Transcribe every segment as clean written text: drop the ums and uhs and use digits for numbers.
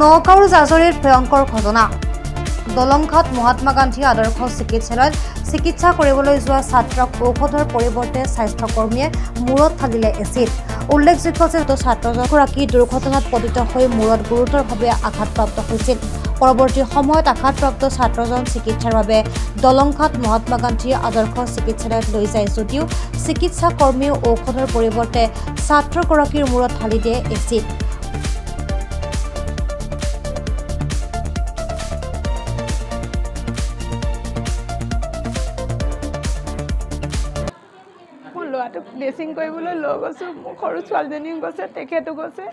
নগাঁৱৰ জাজৰিত ভয়ংকৰ ঘটনা দলংঘাট মহাত্মা গান্ধী আদৰ্শ চিকিৎসালয়ত চিকিৎসা কৰিবলৈ যোৱা ছাত্ৰক ঔষধৰ পৰিৱৰ্তে স্বাস্থ্যকৰ্মীয়ে মূৰত ঢালিলে এচিড উল্লেখযোগ্য যে ছাত্ৰগৰাকী দুৰ্ঘটনাত পতিত হৈ মূৰত গুৰুতৰভাৱে আঘাতপ্ৰাপ্ত হৈছিল পৰৱৰ্তী সময়ত আঘাতপ্ৰাপ্ত ছাত্ৰজন চিকিৎসাৰ বাবে দলংঘাট মহাত্মা গান্ধী আদৰ্শ চিকিৎসালয়ত লৈ যায় যদিও চিকিৎসা কৰ্মীয়ে ঔষধৰ পৰিৱৰ্তে ছাত্ৰগৰাকীৰ মূৰত ঢালি দিয়ে এচিড ড্ৰেছিং কৰিবলৈ লৈ গৈছোঁ মোৰ সৰু ছোৱালীজনীও গৈছে তেখেতো গৈছে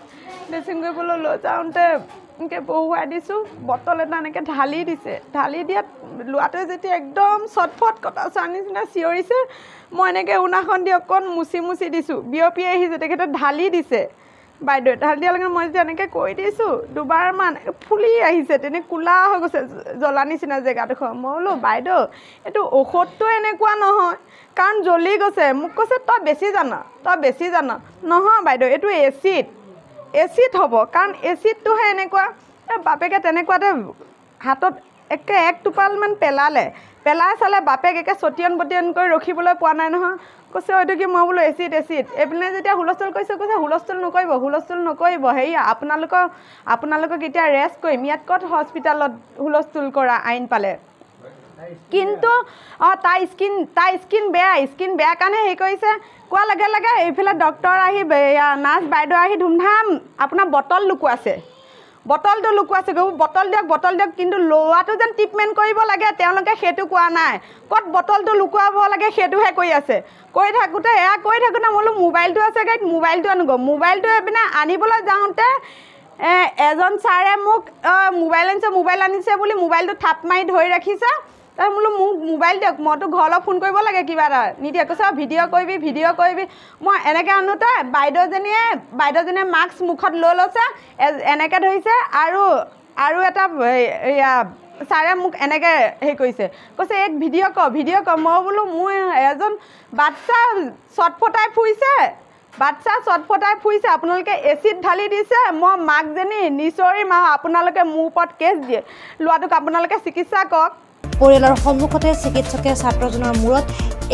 ড্ৰেছিং কৰিবলৈ লৈ যাওঁতে এনেকৈ বহুৱাই দিছোঁ বটল এটা এনেকৈ ঢালি দিছে ঢালি দিয়াত ল'ৰাটোৱে যেতিয়া একদম চটফট কটা চোৱাৰ নিচিনা চিঞৰিছে মই এনেকৈ উনাখন দি অকণ মুচি দিছোঁ বিয়পি আহিছে তেখেতে ঢালি দিছে বাইদেৱে ঢালি দিয়াৰ লগে মই যেতিয়া এনেকৈ কৈ দিছোঁ দুবাৰমান ফুলি আহিছে তেনে ক'লা হৈ গৈছে জ্বলা নিচিনা জেগাডোখৰ মই বোলো বাইদেউ এইটো ঔষধটো এনেকুৱা নহয় কাৰণ জ্বলি গৈছে মোক কৈছে তই বেছি জান নহয় বাইদেউ এইটো এচিড হ'ব কাৰণ এচিডটোহে এনেকুৱা বাপেকে তেনেকুৱাতে হাতত এক টোপালমান পেলাই চালে বাপেক একে চটিয়ন বটিয়ন কৰি ৰখিবলৈ পোৱা নাই নহয় কৈছে হয়তো কি মই বোলো এচিড এইপিনে যেতিয়া হুলস্থুল কৈছে হুলস্থুল নকৰিব হেৰি আপোনালোকক এতিয়া ৰেষ্ট কৰিম ইয়াত ক'ত হস্পিটেলত হুলস্থুল কৰা আইন পালে কিন্তু তাই স্কিন বেয়া কাৰণে হেৰি কৰিছে কোৱা লগে এইফালে ডক্টৰ আহি নাৰ্ছ বাইদেউ আহি ধুমধাম আপোনাৰ বটলটো লুকুৱাইছে বটল দিয়ক কিন্তু ল'ৰাটো যেন ট্ৰিটমেণ্ট কৰিব লাগে তেওঁলোকে সেইটো কোৱা নাই ক'ত বটলটো লুকুৱাব লাগে সেইটোহে কৈ আছে কৈ থাকোঁতে মই বোলো মোবাইলটো আছে গাড়ীত মোবাইলটো আনোগৈ মোবাইলটো এইপিনে আনিবলৈ যাওঁতে এজন ছাৰে মোক মোবাইল আনিছে বুলি মোবাইলটো থাপ মাৰি ধৰি ৰাখিছে তাৰ বোলো মোক মোবাইল দিয়ক মইতো ঘৰলৈ ফোন কৰিব লাগে কিবা এটা নিদিয়ে কৈছে ভিডিঅ' কৰিবি মই এনেকৈ আনোতে বাইদেউজনীয়ে মাস্ক মুখত লৈ লৈছে এনেকৈ ধৰিছে আৰু এটা ছাৰে মোক এনেকৈ হেৰি কৈছে এক ভিডিঅ' কৰ মই বোলো মোৰ এজন বাচ্চা চটফটাই ফুৰিছে আপোনালোকে এচিড ঢালি দিছে মই মাকজনী নিচৰিম আৰু আপোনালোকে মোৰ ওপৰত কেছ দিয়ে ল'ৰাটোক আপোনালোকে চিকিৎসা কৰক পৰিয়ালৰ সন্মুখতে চিকিৎসকে ছাত্ৰজনৰ মূৰত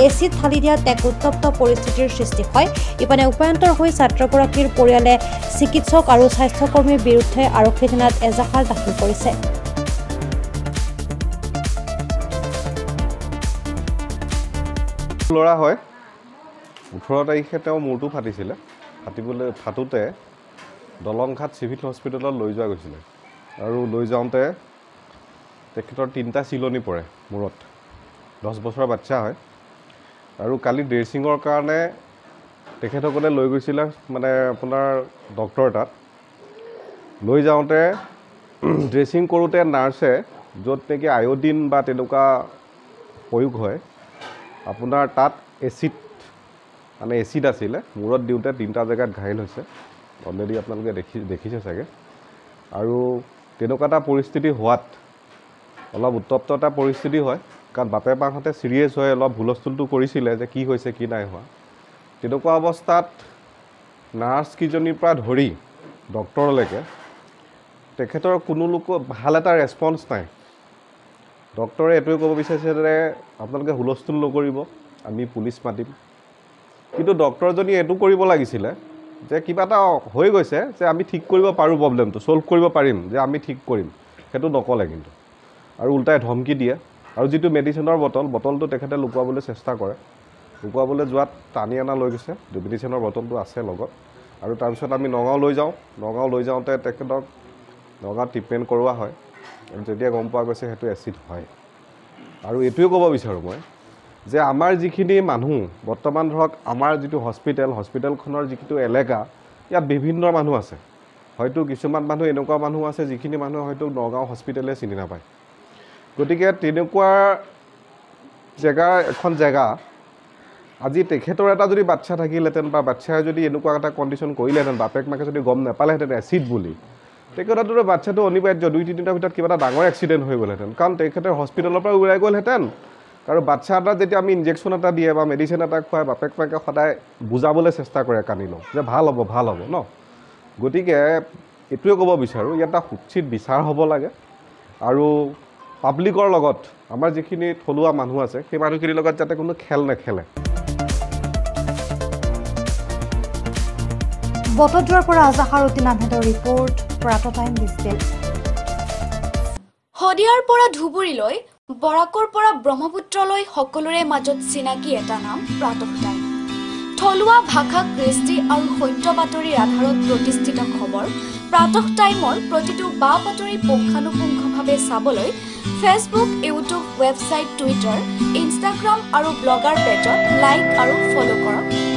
এচিড ঢালি দিয়াত এক উত্তপ্ত পৰিস্থিতিৰ সৃষ্টি হয় ইপানে উপায়ন্তৰ হৈ ছাত্ৰগৰাকীৰ পৰিয়ালে চিকিৎসক আৰু স্বাস্থ্যকৰ্মীৰ বিৰুদ্ধে আৰক্ষী থানাত এজাহাৰ দাখিল কৰিছে ল'ৰা হয় 18 তাৰিখে তেওঁ মূৰটো ফাটোতে দলংঘাট চিভিল হস্পিটেলত লৈ যোৱা গৈছিলে আৰু লৈ যাওঁতে তেখেতৰ 3টা চিলনি পৰে মূৰত 10 বছৰৰ বাচ্চা হয় আৰু কালি ড্ৰেছিঙৰ কাৰণে তেখেতসকলে লৈ গৈছিলে মানে আপোনাৰ ডক্টৰ তাত লৈ যাওঁতে ড্ৰেছিং কৰোঁতে নাৰ্ছে য'ত নেকি আয়ডিন বা তেনেকুৱা প্ৰয়োগ হয় আপোনাৰ তাত এচিড আছিলে মূৰত দিওঁতে 3টা জেগাত ঘাইল হৈছে অলৰেডি আপোনালোকে দেখিছে চাগে আৰু তেনেকুৱা এটা পৰিস্থিতি হোৱাত অলপ উত্তপ্ত এটা পৰিস্থিতি হয় কাৰণ বাপে মাকহঁতে চিৰিয়াছ হৈ অলপ হুলস্থুলটো কৰিছিলে যে কি হৈছে কি নাই হোৱা তেনেকুৱা অৱস্থাত নাৰ্ছকেইজনীৰ পৰা ধৰি ডক্টৰলৈকে তেখেতৰ কোনো ভাল এটা ৰেছপন্স নাই ডক্টৰে এইটোৱে ক'ব বিচাৰিছে যে আপোনালোকে হুলস্থুল নকৰিব আমি পুলিচ মাতিম কিন্তু ডক্টৰজনী এইটো কৰিব লাগিছিলে যে কিবা এটা হৈ গৈছে যে আমি ঠিক কৰিব পাৰোঁ প্ৰব্লেমটো ছল্ভ কৰিব পাৰিম যে আমি ঠিক কৰিম সেইটো নক'লে কিন্তু আৰু উল্টাই ধমকি দিয়ে আৰু যিটো মেডিচিনৰ বটলটো তেখেতে লুকুৱাবলৈ চেষ্টা কৰে লুকুৱাবলৈ যোৱাত টানি অনা লৈ গৈছে মেডিচিনৰ বটলটো আছে লগত আৰু তাৰপিছত আমি নগাঁও লৈ যাওঁতে তেখেতক নগাঁৱত ট্ৰিটমেণ্ট কৰোৱা হয় আৰু যেতিয়া গম পোৱা গৈছে সেইটো এচিড হয় আৰু এইটোৱে ক'ব বিচাৰোঁ মই যে আমাৰ যিখিনি মানুহ বৰ্তমান ধৰক আমাৰ যিটো হস্পিটেলখনৰ যিটো এলেকা ইয়াত বিভিন্ন মানুহ আছে হয়তো কিছুমান মানুহ এনেকুৱা মানুহ আছে যিখিনি মানুহে হয়তো নগাঁও হস্পিটেলে চিনি নাপায় গতিকে তেনেকুৱা এখন জেগা আজি তেখেতৰ এটা যদি বাচ্চা থাকিলেহেঁতেন বা বাচ্চাই যদি এনেকুৱা এটা কণ্ডিশ্যন কৰিলেহেঁতেন বাপেক মাকে যদি গম নাপালেহেঁতেন এচিড বুলি তেখেতৰ বাচ্চাটো অনিবাৰ্য 2-3 ভিতৰত কিবা এটা ডাঙৰ এক্সিডেণ্ট হৈ গ'লহেঁতেন কাৰণ তেখেতে হস্পিটেলৰ পৰা ওলাই গ'লহেঁতেন আৰু বাচ্চা এটা যেতিয়া আমি ইনজেকশ্যন এটা দিয়ে বা মেডিচিন এটা খুৱাই বাপেক মাকে সদায় বুজাবলৈ চেষ্টা কৰে কান্দি লওঁ যে ভাল হ'ব ন গতিকে এইটোৱে ক'ব বিচাৰোঁ ইয়াত এটা উচিত বিচাৰ হ'ব লাগে আৰু পাব্লিকৰ লগত আমাৰ যিখিনি থলুৱা মানুহ আছে সেই মানুহখিনিৰ লগত যাতে কোনো খেল নেখেলে বটদ্ৰৱাৰ পৰা আজাহাৰুদ্দিন আহমেদৰ ৰিপৰ্ট প্ৰাত টাইম ডিজিটেল হদিয়াৰ পৰা ধুবুৰীলৈ বৰাকৰ পৰা ব্ৰহ্মপুত্ৰলৈ সকলোৰে মাজত চিনাকি এটা নাম প্ৰাতঃ টাইম থলুৱা ভাষা কৃষ্টি আৰু সত্য বাতৰিৰ আধাৰত প্ৰতিষ্ঠিত খবৰ প্ৰাতঃ টাইমৰ প্ৰতিটো বা বাতৰি পুংখানুপুংখভাৱে চাবলৈ Facebook YouTube website Twitter Instagram আৰু ব্লগাৰ পেজত লাইক আৰু ফ'ল' কৰক